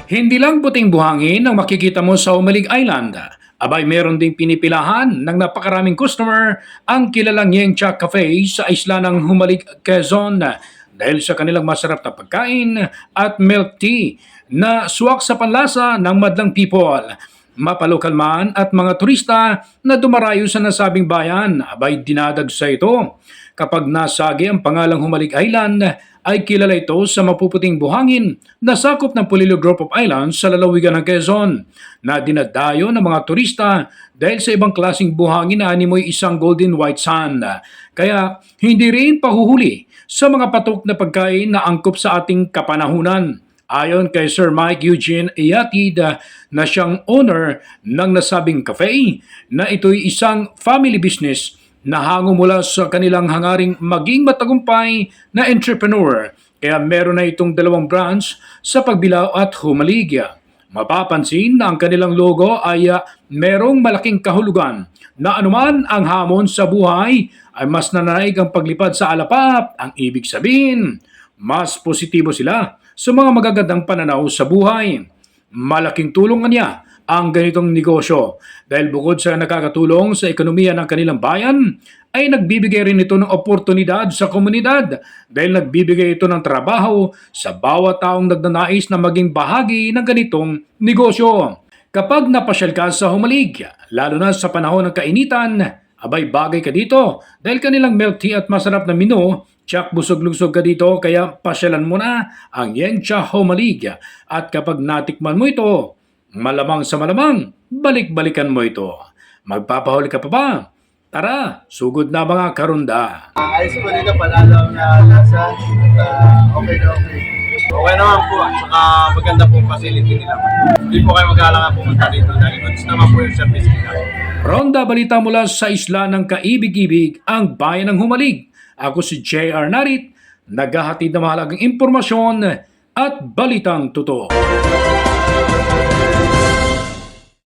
Hindi lang puting buhangin ang makikita mo sa Umalig Island. Abay, meron ding pinipilahan ng napakaraming customer ang kilalang Yeng Cha Cafe sa isla ng Humalig, Quezon dahil sa kanilang masarap na pagkain at milk tea na suwak sa panlasa ng madlang people. Mapalokal man at mga turista na dumarayo sa nasabing bayan, abay dinadagsa ito. Kapag nasagi ang pangalang Humalig Island, ay kilala ito sa mapuputing buhangin na sakop ng Polillo Group of Islands sa lalawigan ng Quezon na dinadayo ng mga turista dahil sa ibang klaseng buhangin na animoy isang golden white sand. Kaya hindi rin pahuhuli sa mga patok na pagkain na angkop sa ating kapanahunan. Ayon kay Sir Mike Eugene Iyatid na siyang owner ng nasabing cafe na ito'y isang family business na hango mula sa kanilang hangaring maging matagumpay na entrepreneur. Kaya meron na itong dalawang branch sa Pagbilao at Humalig. Mapapansin na ang kanilang logo ay merong malaking kahulugan na anuman ang hamon sa buhay ay mas nananaig ang paglipad sa alapap. Ang ibig sabihin, mas positibo sila sa mga magagandang pananaw sa buhay. Malaking tulong niya ang ganitong negosyo dahil bukod sa nakakatulong sa ekonomiya ng kanilang bayan, ay nagbibigay rin ito ng oportunidad sa komunidad dahil nagbibigay ito ng trabaho sa bawat taong nagnanais na maging bahagi ng ganitong negosyo. Kapag napasyal ka sa Humalig, lalo na sa panahon ng kainitan, abay bagay ka dito dahil kanilang milk tea at masarap na menu. Tsak busog-lusog ka dito kaya pasyalan mo na ang Yeng Cha Humalig at kapag natikman mo ito, malamang sa malamang, balik-balikan mo ito. Magpapahuli ka pa ba? Tara, sugod na mga karunda. Ayos po nila, palalaw na lasa. Okay na okay. Okay naman po, at saka maganda po ang facility nila. Hindi po kayo mag-aalangan pumunta dito dahil goods naman po yung service nila. Ronda balita mula sa isla ng Kaibig-ibig, ang bayan ng Humalig. Ako si J.R. Narit, naghahatid ng mahalagang impormasyon at balitang totoo.